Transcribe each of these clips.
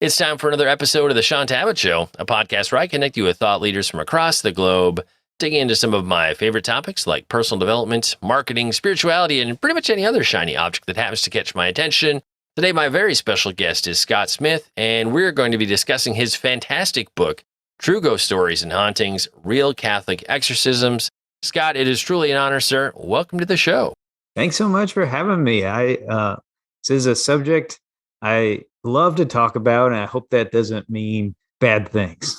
It's time for another episode of The Sean Tabbitt Show, a podcast where I connect you with thought leaders from across the globe, digging into some of my favorite topics like personal development, marketing, spirituality, and pretty much any other shiny object that happens to catch my attention. Today, my very special guest is Scott Schmidt, and we're going to be discussing his fantastic book, True Ghost Stories and Hauntings, Real Catholic Exorcisms. Scott, it is truly an honor, sir. Welcome to the show. Thanks so much for having me. This is a subject I love to talk about, and I hope that doesn't mean bad things.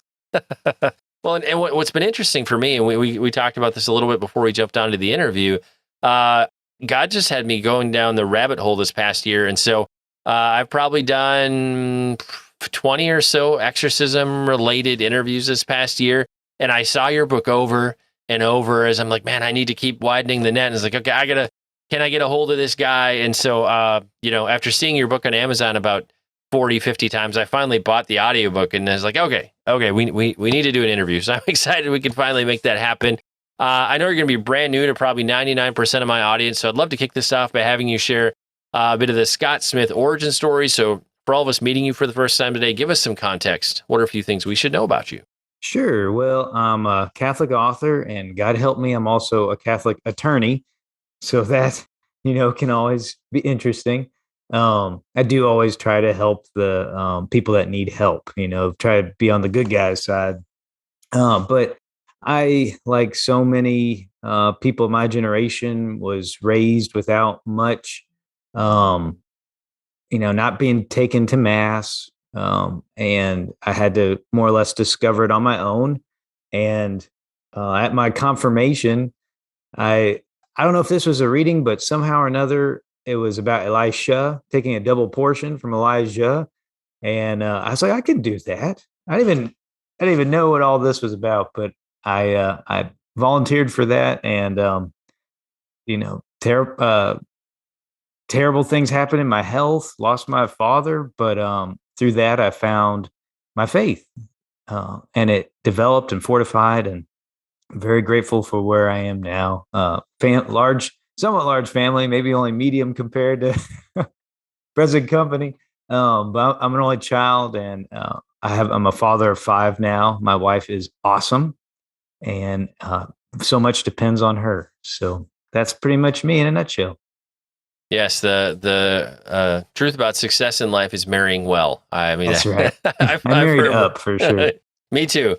Well, and what's been interesting for me, and we talked about this a little bit before we jumped onto the interview, God just had me going down the rabbit hole this past year. And so I've probably done 20 or so exorcism-related interviews this past year, and I saw your book over and over as I'm like, man, I need to keep widening the net. And it's like, okay, can I get a hold of this guy? And so, after seeing your book on Amazon about 40, 50 times, I finally bought the audiobook, and I was like, okay, we need to do an interview. So I'm excited we can finally make that happen. I know you're going to be brand new to probably 99% of my audience, so I'd love to kick this off by having you share a bit of the Scott Schmidt origin story. So for all of us meeting you for the first time today, give us some context. What are a few things we should know about you? Sure. Well, I'm a Catholic author, and God help me, I'm also a Catholic attorney. So that, can always be interesting. I do always try to help the people that need help, try to be on the good guy's side. But I, like so many people of my generation, was raised without much, not being taken to mass. And I had to more or less discover it on my own. And at my confirmation, I don't know if this was a reading, but somehow or another, it was about Elisha taking a double portion from Elijah. And I was like, I can do that. I didn't even know what all this was about, but I volunteered for that. And, terrible things happened in my health, lost my father. But through that, I found my faith, and it developed and fortified, and I'm very grateful for where I am now. Somewhat large family, maybe only medium compared to present company. But I'm an only child, and I'm a father of 5 now. My wife is awesome, and so much depends on her. So that's pretty much me in a nutshell. Yes, the truth about success in life is marrying well. I mean, that's right. I've married up for sure. Me too.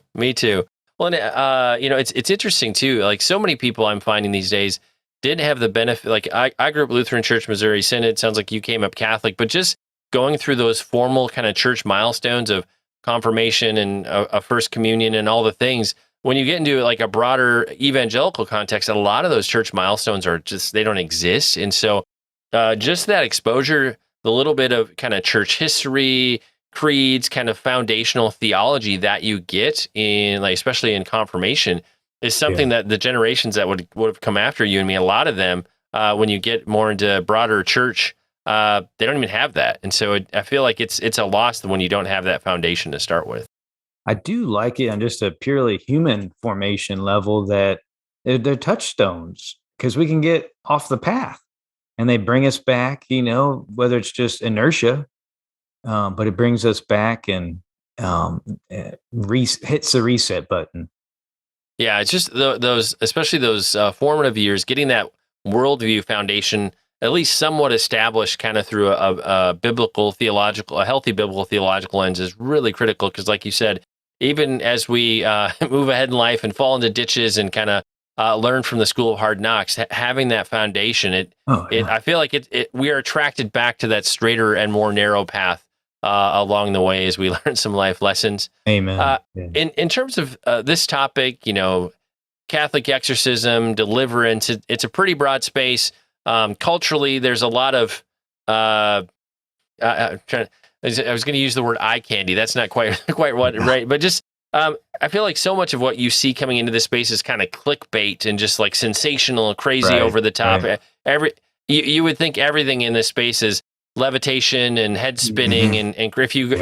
Well, and, it's interesting too. Like so many people I'm finding these days didn't have the benefit. Like I grew up Lutheran Church, Missouri Synod. Sounds like you came up Catholic, but just going through those formal kind of church milestones of confirmation and a first communion and all the things. When you get into like a broader evangelical context, a lot of those church milestones they don't exist. And so just that exposure, the little bit of kind of church history, creeds, kind of foundational theology that you get in, like, especially in confirmation, is something that the generations that would have come after you and me, a lot of them, when you get more into broader church, they don't even have that. And so I feel like it's a loss when you don't have that foundation to start with. I do like it on just a purely human formation level that they're touchstones, because we can get off the path and they bring us back, whether it's just inertia. But it brings us back and hits the reset button. Yeah, it's just those, especially those formative years, getting that worldview foundation at least somewhat established, kind of through a healthy biblical theological lens, is really critical. Because, like you said, even as we move ahead in life and fall into ditches and kind of learn from the school of hard knocks, having that foundation, I feel like we are attracted back to that straighter and more narrow path along the way as we learn some life lessons. Amen. In terms of this topic, Catholic exorcism, deliverance, it's a pretty broad space. Culturally, there's a lot of, I was going to use the word eye candy. That's not quite what, right? But just, I feel like so much of what you see coming into this space is kind of clickbait and just like sensational and crazy, over the top. Right. You would think everything in this space is levitation and head spinning, and if you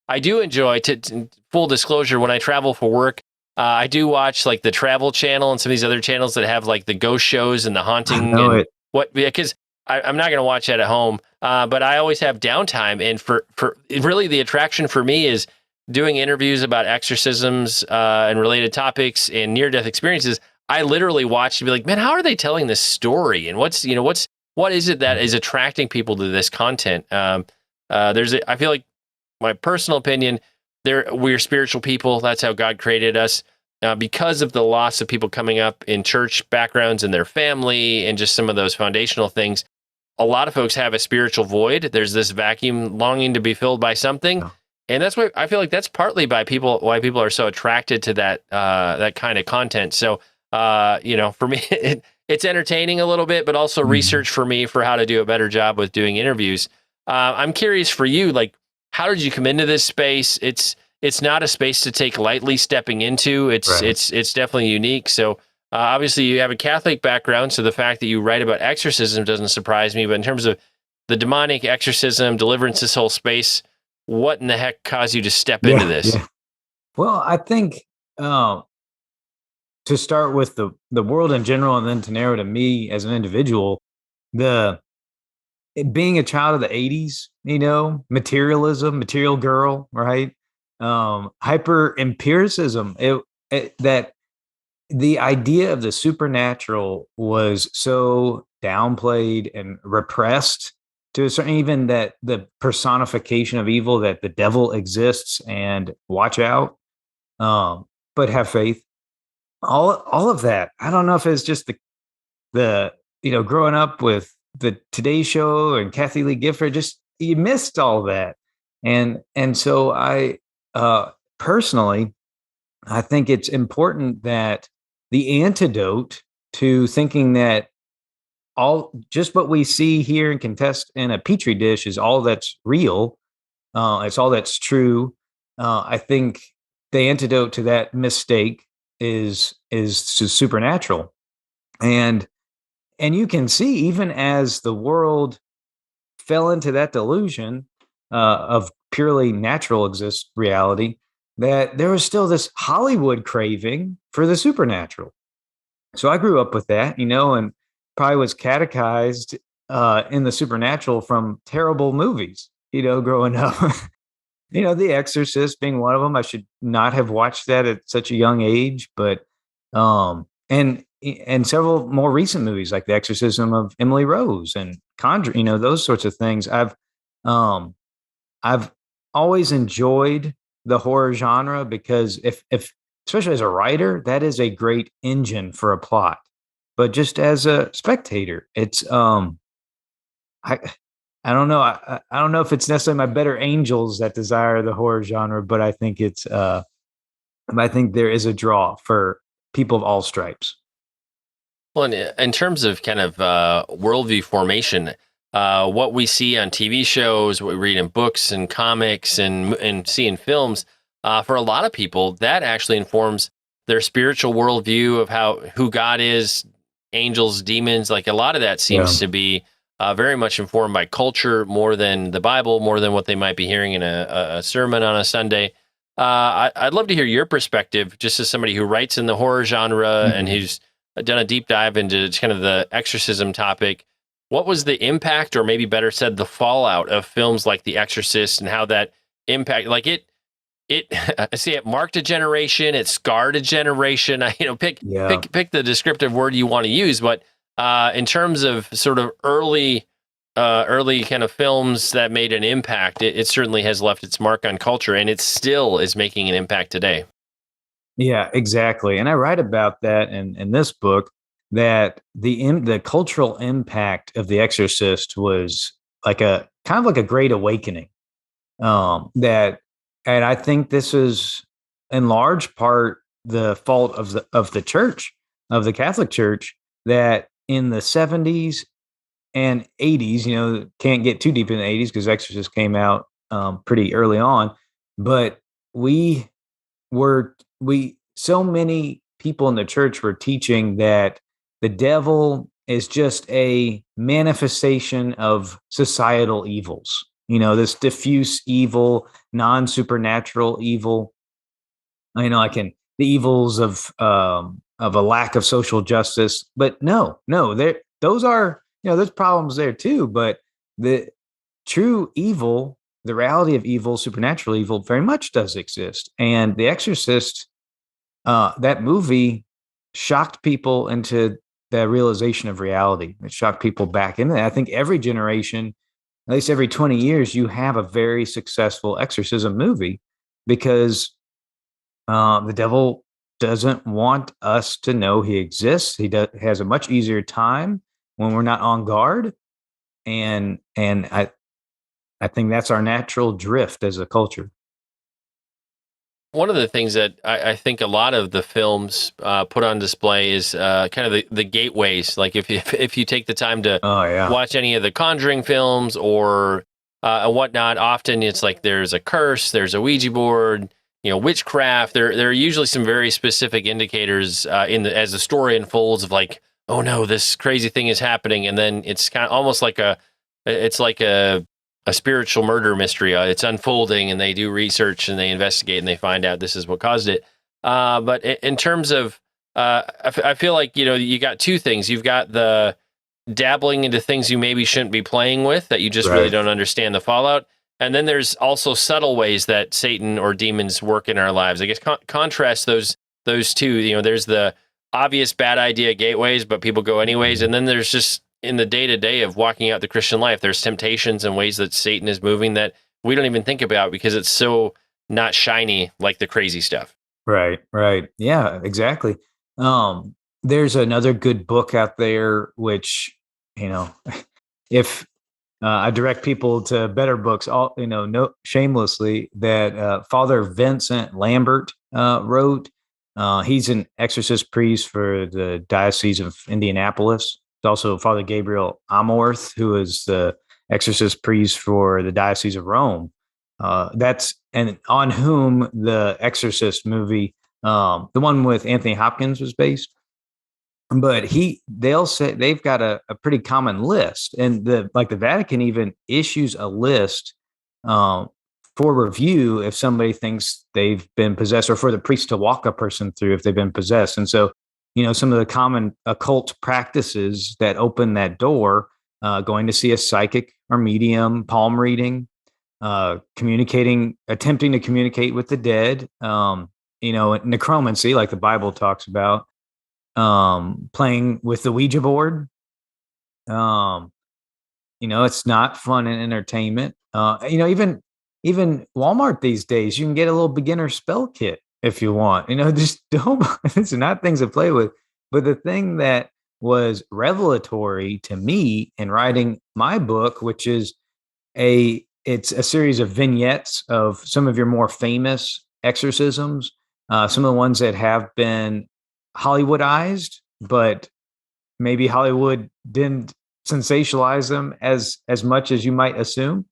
I do enjoy, to full disclosure, when I travel for work, I do watch like the Travel Channel and some of these other channels that have like the ghost shows and the haunting, and because I'm not going to watch that at home. but I always have downtime. And for really the attraction for me is doing interviews about exorcisms and related topics and near-death experiences. I literally watch to be like, man, how are they telling this story? And what is it that is attracting people to this content? I feel like, my personal opinion, we're spiritual people. That's how God created us. Because of the loss of people coming up in church backgrounds and their family and just some of those foundational things, a lot of folks have a spiritual void. There's this vacuum longing to be filled by something. Oh. And that's why I feel like that's partly why people are so attracted to that kind of content. So, for me, it's entertaining a little bit, but also research for me for how to do a better job with doing interviews. I'm curious for you, like, how did you come into this space? It's not a space to take lightly stepping into. It's definitely unique. So obviously you have a Catholic background, so the fact that you write about exorcism doesn't surprise me. But in terms of the demonic, exorcism, deliverance, this whole space, what in the heck caused you to step into this? Yeah. Well, I think to start with the world in general, and then to narrow to me as an individual, being a child of the 80s, materialism, material girl, right? Hyper empiricism, that the idea of the supernatural was so downplayed and repressed to a certain, even that the personification of evil, that the devil exists and watch out, but have faith. All of that. I don't know if it's just the growing up with the Today Show and Kathy Lee Gifford, just you missed all that. And so I personally, I think it's important that the antidote to thinking that just what we see here and can test in a petri dish is all that's real, it's all that's true. I think the antidote to that mistake is supernatural. And you can see, even as the world fell into that delusion of purely natural reality, that there was still this Hollywood craving for the supernatural. So I grew up with that, and probably was catechized in the supernatural from terrible movies, growing up. The Exorcist being one of them. I should not have watched that at such a young age, but and several more recent movies like The Exorcism of Emily Rose and Conjuring, those sorts of things. I've always enjoyed the horror genre because if especially as a writer, that is a great engine for a plot. But just as a spectator, it's I don't know. I don't know if it's necessarily my better angels that desire the horror genre, but I think I think there is a draw for people of all stripes. Well, in terms of kind of worldview formation, what we see on TV shows, what we read in books and comics and see in films, for a lot of people, that actually informs their spiritual worldview of who God is, angels, demons. Like a lot of that seems to be very much informed by culture more than the Bible, more than what they might be hearing in a sermon on a Sunday. I'd love to hear your perspective, just as somebody who writes in the horror genre and who's done a deep dive into kind of the exorcism topic. What was the impact, or maybe better said, the fallout of films like The Exorcist, and how that impact, like it I see it marked a generation, it scarred a generation. Pick the descriptive word you want to use, but in terms of sort of early kind of films that made an impact, it certainly has left its mark on culture, and it still is making an impact today. Yeah, exactly. And I write about that in this book, that the cultural impact of The Exorcist was like a kind of like a great awakening. And I think this is in large part the fault of the church, of the Catholic Church, that in the 70s and 80s, can't get too deep in the 80s because Exorcist came out pretty early on, but so many people in the church were teaching that the devil is just a manifestation of societal evils, this diffuse evil, non-supernatural evil, like the evils of a lack of social justice. But no, those are, there's problems there too, but true evil, the reality of evil, supernatural evil, very much does exist. And The Exorcist, that movie shocked people into the realization of reality. It shocked people back in. I think every generation, at least every 20 years, you have a very successful exorcism movie because the devil doesn't want us to know he exists. Has a much easier time when we're not on guard, and I think that's our natural drift as a culture. One of the things that I think a lot of the films put on display is kind of the gateways. Like if you take the time to Oh yeah, watch any of the Conjuring films or whatnot, often it's like there's a curse, there's a Ouija board, witchcraft. There are usually some very specific indicators as the story unfolds of like, oh no, this crazy thing is happening, and then it's kind of almost like a spiritual murder mystery. It's unfolding, and they do research and they investigate and they find out this is what caused it. But in terms of, I feel like you got two things. You've got the dabbling into things you maybe shouldn't be playing with that you just really don't understand the fallout, and then there's also subtle ways that Satan or demons work in our lives. I guess contrast those two. There's the obvious bad idea gateways, but people go anyways, and then there's just in the day-to-day of walking out the Christian life, there's temptations and ways that Satan is moving that we don't even think about because it's so not shiny like the crazy stuff. right. Yeah, exactly. There's another good book out there, which, you know, if I direct people to better books, all no shamelessly, that Father Vincent Lambert wrote. He's an exorcist priest for the Diocese of Indianapolis. There's also Father Gabriel Amorth, who is the exorcist priest for the Diocese of Rome. That's and on whom the Exorcist movie, the one with Anthony Hopkins, was based. But they'll say they've got a pretty common list, and the Vatican even issues a list um, for review if somebody thinks they've been possessed, or for the priest to walk a person through if they've been possessed. And so, some of the common occult practices that open that door, going to see a psychic or medium, palm reading, attempting to communicate with the dead, necromancy, like the Bible talks about, playing with the Ouija board. It's not fun and entertainment. Even Walmart these days, you can get a little beginner spell kit if you want. Just don't. It's not things to play with. But the thing that was revelatory to me in writing my book, which is it's a series of vignettes of some of your more famous exorcisms, some of the ones that have been Hollywoodized, but maybe Hollywood didn't sensationalize them as much as you might assume,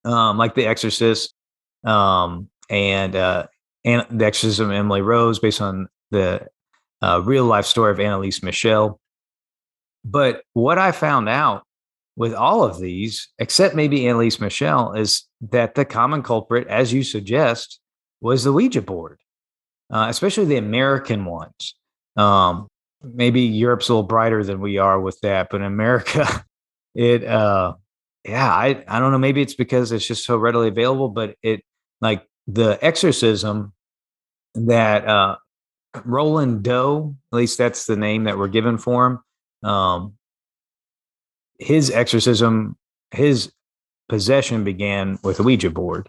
like The Exorcist, and The Exorcism of Emily Rose, based on the real life story of Annalise Michel. But what I found out with all of these, except maybe Annalise Michel, is that the common culprit, as you suggest, was the Ouija board, especially the American ones. Maybe Europe's a little brighter than we are with that, but in America, it, I don't know. Maybe it's because it's just so readily available, but like the exorcism that Roland Doe, at least that's the name that we're given for him. His exorcism, his possession began with a Ouija board.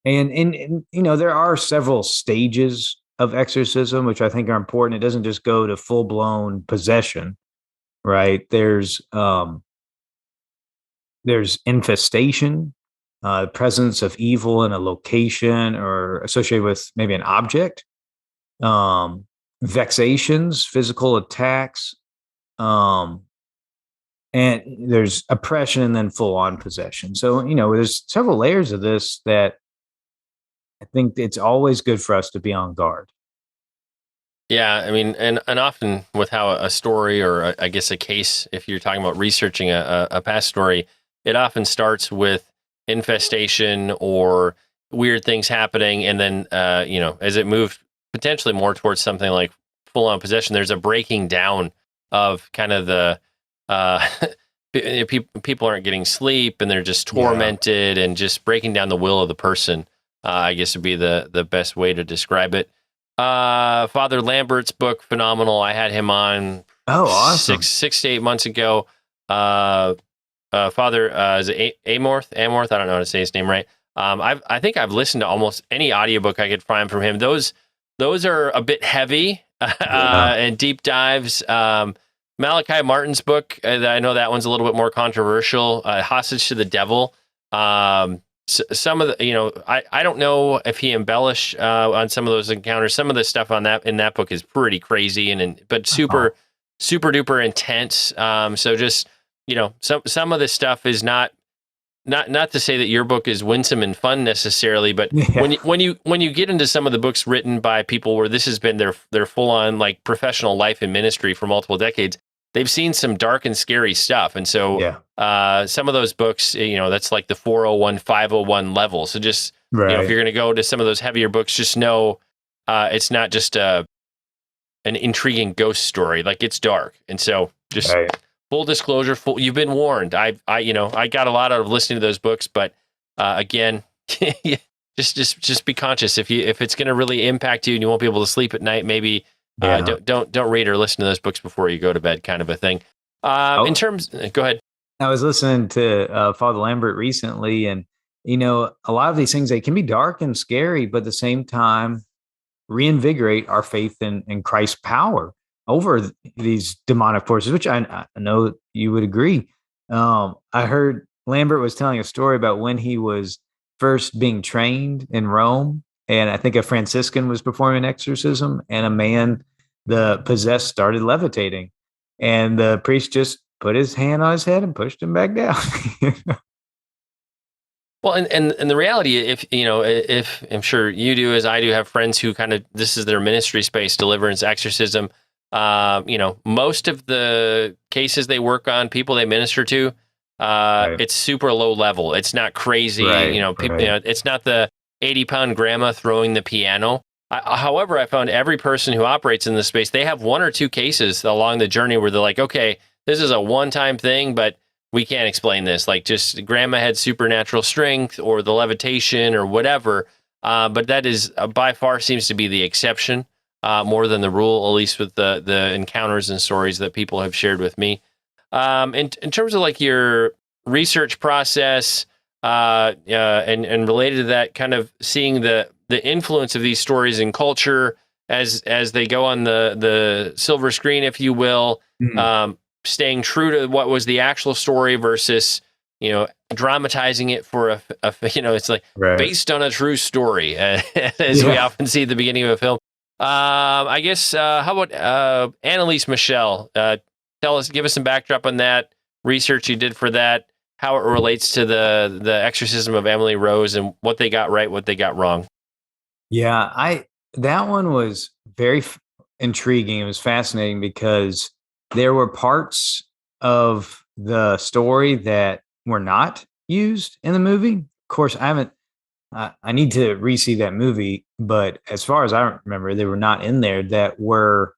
And there are several stages of exorcism, which I think are important. It doesn't just go to full blown possession, right? There's infestation, presence of evil in a location or associated with maybe an object, vexations, physical attacks, and there's oppression, and then full on possession. So, there's several layers of this that I think it's always good for us to be on guard. Yeah, I mean, and often with how a story or I guess a case, if you're talking about researching a past story, it often starts with infestation or weird things happening, and then as it moved potentially more towards something like full on possession, there's a breaking down of kind of the people aren't getting sleep and they're just tormented and just breaking down the will of the person. I guess would be the best way to describe it. Father Lambert's book, phenomenal. I had him on awesome. 6 to 8 months ago. Father is it Amorth? I don't know how to say his name right. I think I've listened to almost any audiobook I could find from him. Those are a bit heavy and deep dives. Malachi Martin's book, I know that one's a little bit more controversial. Hostage to the Devil. Some of the, I don't know if he embellished on some of those encounters. Some of the stuff in that book is pretty crazy but super duper intense. So just, some of this stuff is not to say that your book is winsome and fun necessarily, but when you get into some of the books written by people where this has been their full on like professional life and ministry for multiple decades, they've seen some dark and scary stuff. And so some of those books, that's like the 401, 501 level. So just, if you're going to go to some of those heavier books, just know it's not just an intriguing ghost story. Like, it's dark. And so just full disclosure, you've been warned. I got a lot out of listening to those books, but again, just be conscious. If it's going to really impact you and you won't be able to sleep at night, maybe don't read or listen to those books before you go to bed, kind of a thing. In terms, go ahead. I was listening to Father Lambert recently, and a lot of these things, they can be dark and scary, but at the same time reinvigorate our faith in Christ's power over these demonic forces, which I know you would agree. I heard Lambert was telling a story about when he was first being trained in Rome, and I think a Franciscan was performing an exorcism, and a man, the possessed, started levitating, and the priest just put his hand on his head and pushed him back down. Well, and the reality, if I'm sure you do, as I do, have friends who kind of, this is their ministry space, deliverance, exorcism. Most of the cases they work on, people they minister to, it's super low level. It's not crazy. It's not the 80-pound grandma throwing the piano. However, I found every person who operates in this space, they have one or two cases along the journey where they're like, okay, this is a one-time thing, but we can't explain this. Like, just grandma had supernatural strength or the levitation or whatever. But that is by far seems to be the exception more than the rule, at least with the encounters and stories that people have shared with me. In terms of like your research process and related to that, kind of seeing the influence of these stories in culture as they go on the silver screen, if you will, staying true to what was the actual story versus, dramatizing it for it's like based on a true story, as we often see at the beginning of a film. I guess, how about Annalise Michelle? Give us some backdrop on that research you did for that, how it relates to the exorcism of Emily Rose and what they got right, what they got wrong. Yeah, that one was very intriguing. It was fascinating because there were parts of the story that were not used in the movie. Of course, I need to re-see that movie, but as far as I remember, they were not in there that were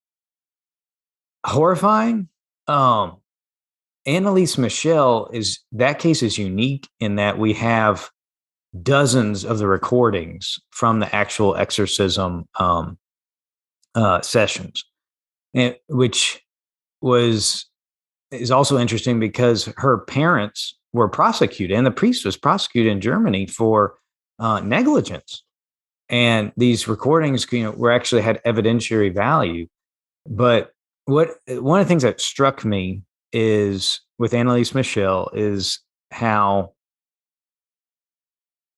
horrifying. Annalise Michelle that case is unique in that we have dozens of the recordings from the actual exorcism sessions, which is also interesting because her parents were prosecuted, and the priest was prosecuted in Germany for negligence. And these recordings, were actually had evidentiary value. But one of the things that struck me is with Annalise Michelle is how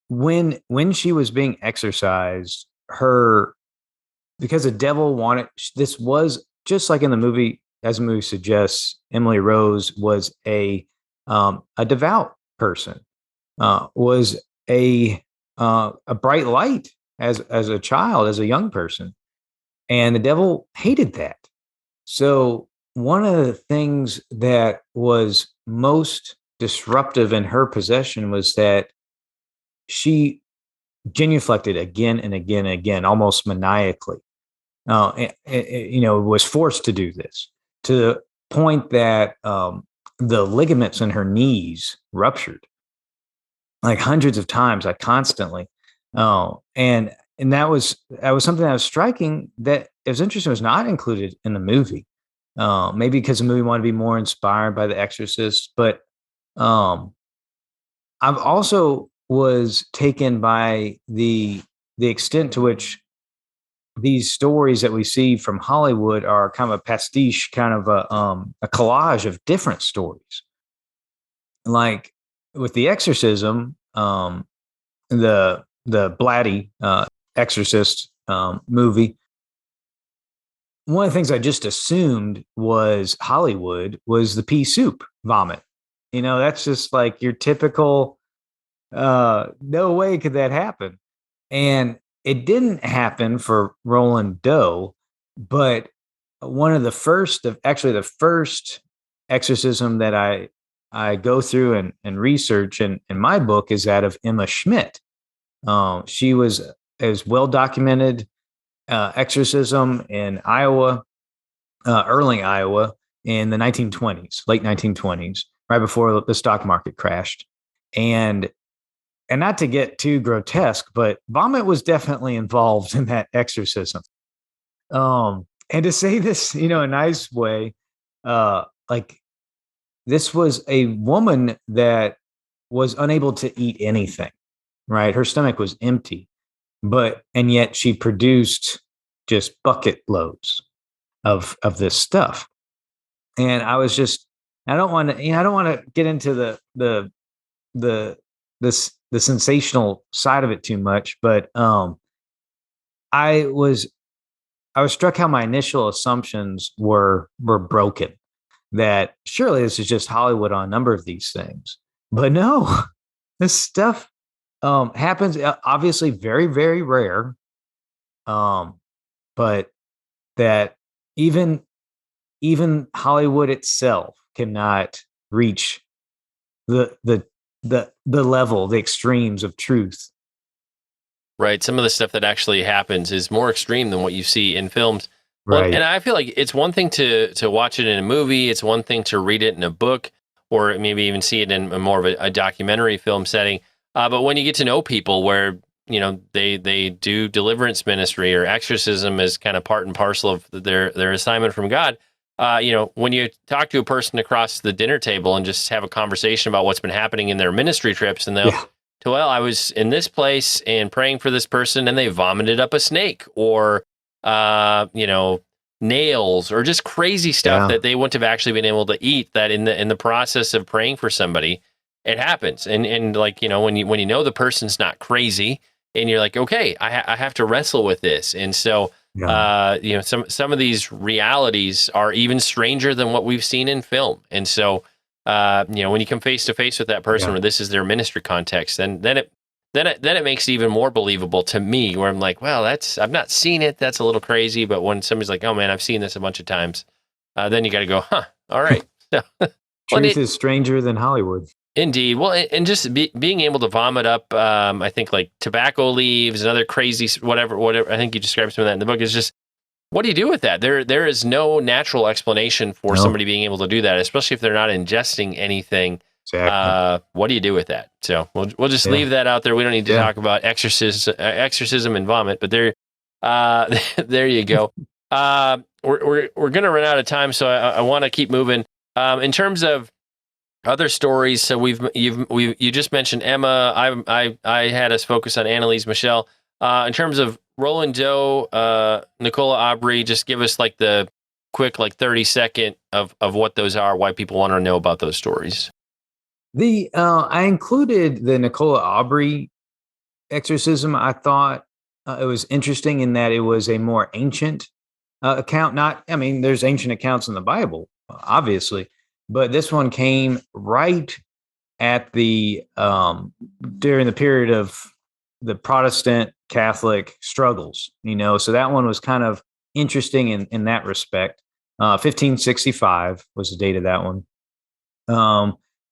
when she was being exorcised, because the devil wanted, this was just like in the movie, as the movie suggests, Emily Rose was a devout person, was a bright light as a child, as a young person, and the devil hated that. So one of the things that was most disruptive in her possession was that she genuflected again and again and again, almost maniacally. Was forced to do this to the point that the ligaments in her knees ruptured like hundreds of times, like constantly. Oh, and that was something that was striking. That it was interesting. It was not included in the movie. Maybe because the movie wanted to be more inspired by The Exorcist, but um, I've also was taken by the extent to which these stories that we see from Hollywood are kind of a pastiche, kind of a collage of different stories. Like with the exorcism, the Blatty Exorcist movie. One of the things I just assumed was Hollywood was the pea soup vomit. That's just like your typical. No way could that happen, and it didn't happen for Roland Doe. But one of the first the first exorcism that I go through and research in my book is that of Emma Schmidt. She was as well documented exorcism in Iowa, Erling, Iowa, in the 1920s, late 1920s, right before the stock market crashed. And not to get too grotesque, but vomit was definitely involved in that exorcism. And to say this, a nice way, like this was a woman that was unable to eat anything, right? Her stomach was empty, and yet she produced just bucket loads of this stuff. And I was just, I don't want to get into the sensational side of it too much, but I was struck how my initial assumptions were broken, that surely this is just Hollywood on a number of these things. But no, this stuff happens, obviously very, very rare. But that even Hollywood itself cannot reach the level, the extremes of truth. Right. Some of the stuff that actually happens is more extreme than what you see in films. Well, Right. and I feel like it's one thing to watch it in a movie. It's one thing to read it in a book, or maybe even see it in more of a documentary film setting. But when you get to know people where, they do deliverance ministry or exorcism as kind of part and parcel of their assignment from God, when you talk to a person across the dinner table and just have a conversation about what's been happening in their ministry trips, and they'll, well, I was in this place and praying for this person and they vomited up a snake, or, nails, or just crazy stuff that they wouldn't have actually been able to eat, that in the process of praying for somebody, it happens. And like, when you know the person's not crazy, and you're like, okay, I have to wrestle with this. And so, some of these realities are even stranger than what we've seen in film. And so, when you come face to face with that person where this is their ministry context, then it makes it even more believable to me, where I'm like, well, I've not seen it. That's a little crazy. But when somebody's like, oh man, I've seen this a bunch of times, then you got to go, huh, all right. So, Truth is stranger than Hollywood. Indeed. Well, and just being able to vomit up, I think like tobacco leaves and other crazy, whatever, I think you described some of that in the book, is just, what do you do with that? There is no natural explanation for somebody being able to do that, especially if they're not ingesting anything. Exactly. What do you do with that? So we'll just leave that out there. We don't need to talk about exorcism and vomit, but there you go. We're going to run out of time, so I want to keep moving. In terms of other stories, so you just mentioned Emma. I had us focus on Annalise Michelle. In terms of Roland Doe, Nicola Aubry, just give us like the quick 30-second of what those are, why people want to know about those stories. I included the Nicola Aubry exorcism. I thought it was interesting in that it was a more ancient account. There's ancient accounts in the Bible, obviously, but this one came right at the during the period of the Protestant Catholic struggles, so that one was kind of interesting in that respect. 1565 was the date of that one.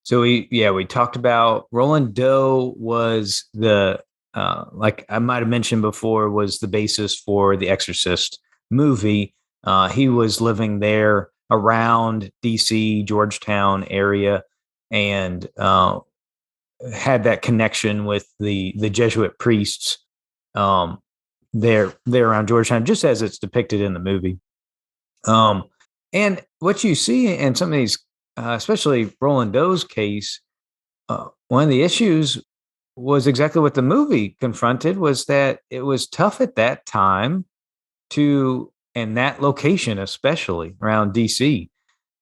So we talked about Roland Doe was the like I might have mentioned before, was the basis for the Exorcist movie. He was living there around DC, Georgetown area, and had that connection with the Jesuit priests there around Georgetown, just as it's depicted in the movie. And what you see in some of these, especially Roland Doe's case, one of the issues was exactly what the movie confronted, was that it was tough at that time in that location, especially around DC,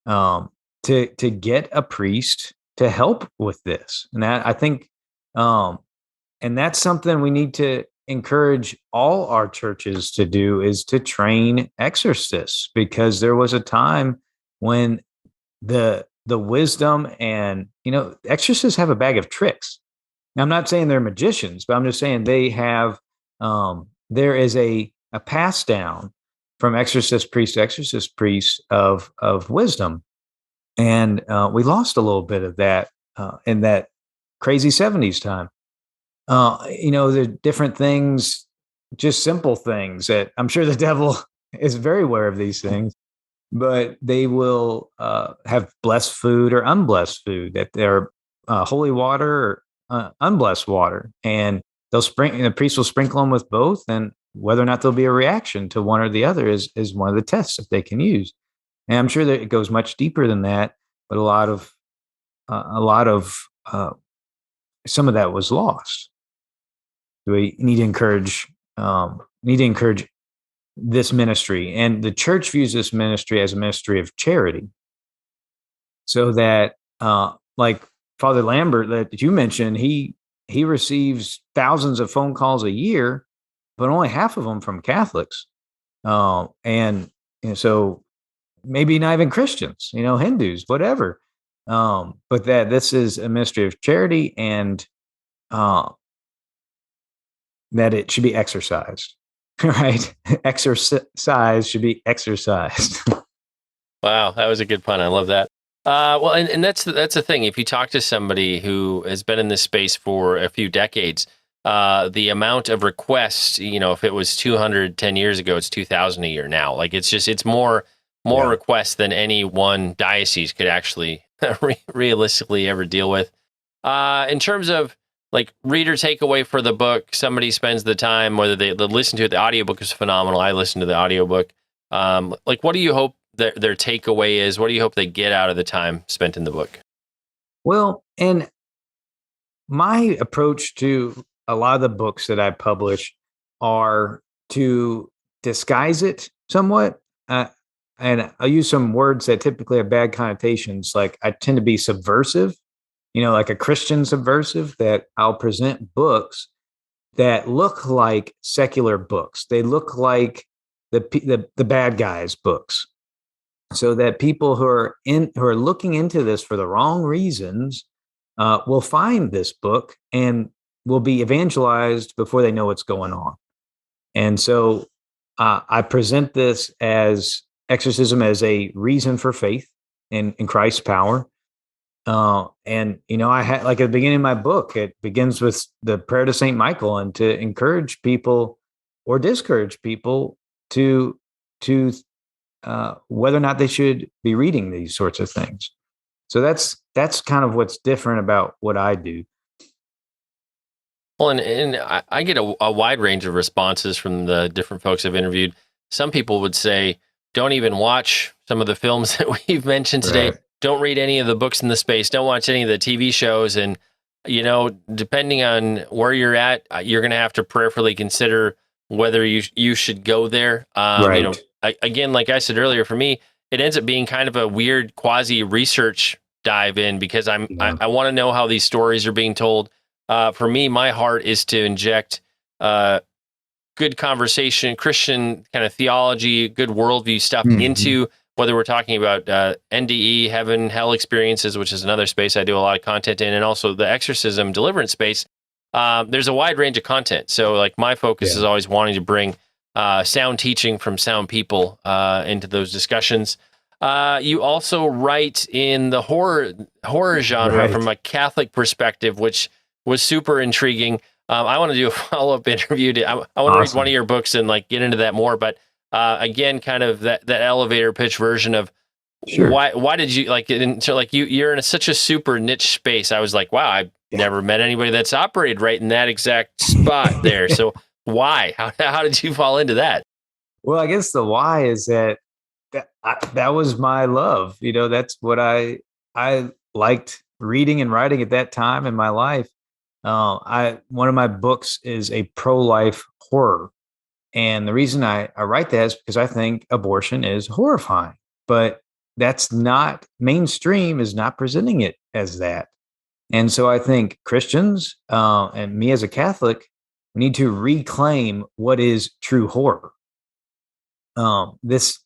to get a priest to help with this. And that, I think, and that's something we need to encourage all our churches to do, is to train exorcists, because there was a time when the wisdom and, exorcists have a bag of tricks. Now, I'm not saying they're magicians, but I'm just saying they have, there is a pass down from exorcist priest to exorcist priest of wisdom. And we lost a little bit of that in that crazy 70s time. The different things, just simple things that I'm sure the devil is very aware of these things, but they will have blessed food or unblessed food, that they're holy water or unblessed water. And the priest will sprinkle them with both. And whether or not there'll be a reaction to one or the other is one of the tests that they can use. And I'm sure that it goes much deeper than that, but a lot of some of that was lost. We need to encourage this ministry, and the church views this ministry as a ministry of charity, so that like Father Lambert that you mentioned, he receives thousands of phone calls a year, but only half of them from Catholics, and so maybe not even Christians, Hindus, whatever, but that this is a ministry of charity, and that it should be exercised, right? Exercise should be exercised. Wow, that was a good pun. I love that. Well, and that's the thing. If you talk to somebody who has been in this space for a few decades, the amount of requests, if it was 210 years ago, it's 2,000 a year now. Like it's more requests than any one diocese could actually realistically ever deal with. In terms of like reader takeaway for the book, somebody spends the time, whether they listen to it, the audiobook is phenomenal. I listened to the audiobook. Like, what do you hope their takeaway is? What do you hope they get out of the time spent in the book? Well, and my approach to a lot of the books that I publish are to disguise it somewhat. And I'll use some words that typically have bad connotations. Like, I tend to be subversive, like a Christian subversive, that I'll present books that look like secular books. They look like the bad guys' books, so that people who are looking into this for the wrong reasons will find this book and will be evangelized before they know what's going on. And so I present this as exorcism as a reason for faith in Christ's power. And I had, like, at the beginning of my book, it begins with the prayer to Saint Michael, and to encourage people or discourage people to whether or not they should be reading these sorts of things. So that's kind of what's different about what I do. Well, and I get a wide range of responses from the different folks I've interviewed. Some people would say, don't even watch some of the films that we've mentioned today. Right. Don't read any of the books in the space. Don't watch any of the TV shows. And, depending on where you're at, you're going to have to prayerfully consider whether you should go there. Right. Again, like I said earlier, for me, it ends up being kind of a weird quasi research dive in, because I want to know how these stories are being told. For me, my heart is to inject good conversation, Christian kind of theology, good worldview stuff into, whether we're talking about NDE, heaven, hell experiences, which is another space I do a lot of content in, and also the exorcism deliverance space. There's a wide range of content. So like my focus is always wanting to bring sound teaching from sound people into those discussions. You also write in the horror genre from a Catholic perspective, which was super intriguing. I want to do a follow-up interview. I want to read one of your books and like get into that more. But again, kind of that elevator pitch version of Sure. Why did you like it? So like you're in such a super niche space. I was like, wow, I've never met anybody that's operated right in that exact spot there. So why? How did you fall into that? Well, I guess the why is that was my love. That's what I liked reading and writing at that time in my life. I One of my books is a pro-life horror, and the reason I write that is because I think abortion is horrifying, but that's not mainstream is not presenting it as that. And so I think Christians and me as a Catholic, we need to reclaim what is true horror. This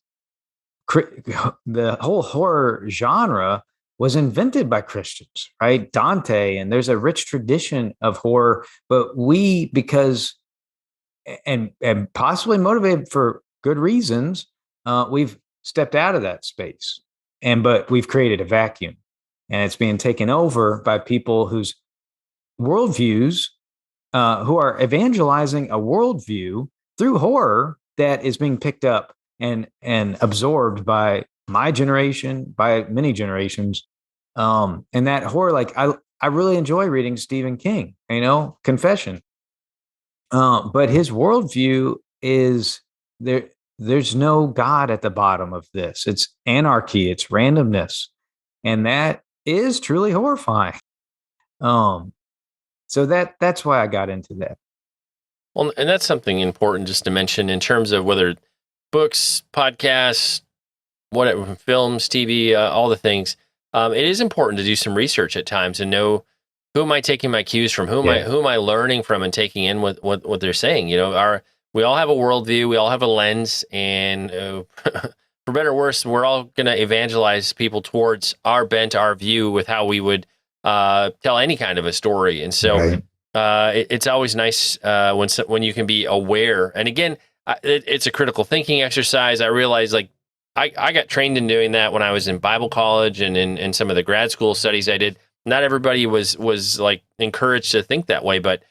the whole horror genre was invented by Christians, right? Dante, and there's a rich tradition of horror, but we, because and possibly motivated for good reasons, we've stepped out of that space, but we've created a vacuum, and it's being taken over by people whose worldviews, who are evangelizing a worldview through horror that is being picked up and absorbed by my generation, by many generations. And that horror, like I really enjoy reading Stephen King, Confession. But his worldview is there. There's no God at the bottom of this. It's anarchy. It's randomness, and that is truly horrifying. Um, so that's why I got into that. Well, and that's something important just to mention in terms of whether books, podcasts, whatever, films, TV, all the things. It is important to do some research at times and know who am I taking my cues from, who am I learning from and taking in what they're saying. We all have a worldview, we all have a lens, and for better or worse, we're all going to evangelize people towards our bent, our view with how we would tell any kind of a story. And so it's always nice when you can be aware. And again, it's a critical thinking exercise. I realize I got trained in doing that when I was in Bible college and in some of the grad school studies I did. Not everybody was like encouraged to think that way, but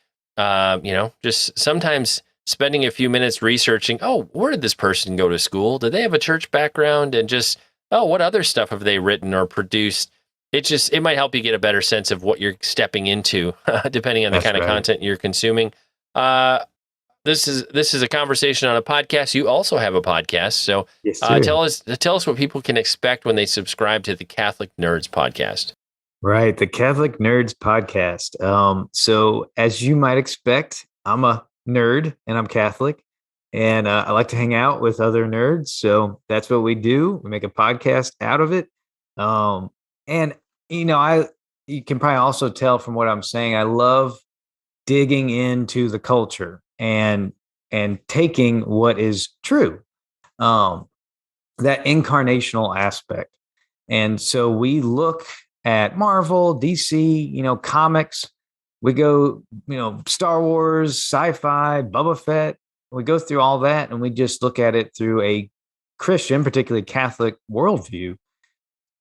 just sometimes spending a few minutes researching, oh, where did this person go to school? Did they have a church background? And just, oh, what other stuff have they written or produced? It might help you get a better sense of what you're stepping into, depending on the kind of content you're consuming. This is a conversation on a podcast. You also have a podcast, so Yes, tell us what people can expect when they subscribe to the Catholic Nerds podcast. Right, the Catholic Nerds podcast. So as you might expect, I'm a nerd and I'm Catholic, and I like to hang out with other nerds. So that's what we do. We make a podcast out of it. And you can probably also tell from what I'm saying, I love digging into the culture and taking what is true, that incarnational aspect. And so we look at Marvel, DC, comics. We go, Star Wars, sci-fi, Boba Fett. We go through all that, and we just look at it through a Christian, particularly Catholic worldview.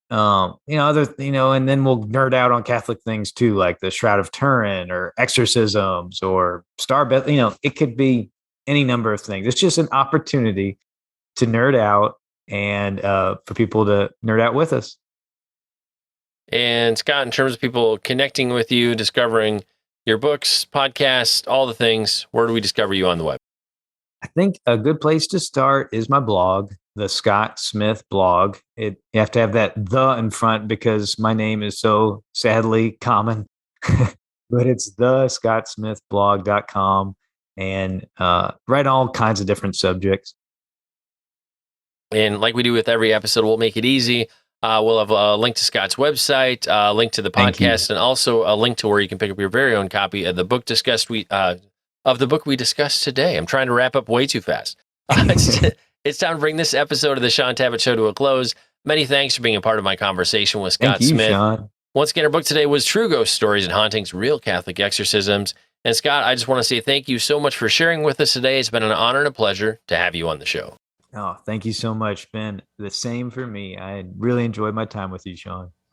And then we'll nerd out on Catholic things too, like the Shroud of Turin or exorcisms or Starbeth. It could be any number of things. It's just an opportunity to nerd out and for people to nerd out with us. And Scott, in terms of people connecting with you, discovering your books, podcasts, all the things, where do we discover you on the web? I think a good place to start is my blog, the Scott Smith blog. You have to have that "the" in front because my name is so sadly common. But it's the scottsmithblog.com, and write all kinds of different subjects. And like we do with every episode, we'll make it easy. We'll have a link to Scott's website, a link to the podcast, and also a link to where you can pick up your very own copy of the book the book we discussed today. I'm trying to wrap up way too fast. It's time to bring this episode of the Sean Tabat Show to a close. Many thanks for being a part of my conversation with Scott Smith. Sean. Once again, our book today was True Ghost Stories and Hauntings, Real Catholic Exorcisms. And Scott, I just want to say thank you so much for sharing with us today. It's been an honor and a pleasure to have you on the show. Oh, thank you so much, Ben. The same for me. I really enjoyed my time with you, Sean.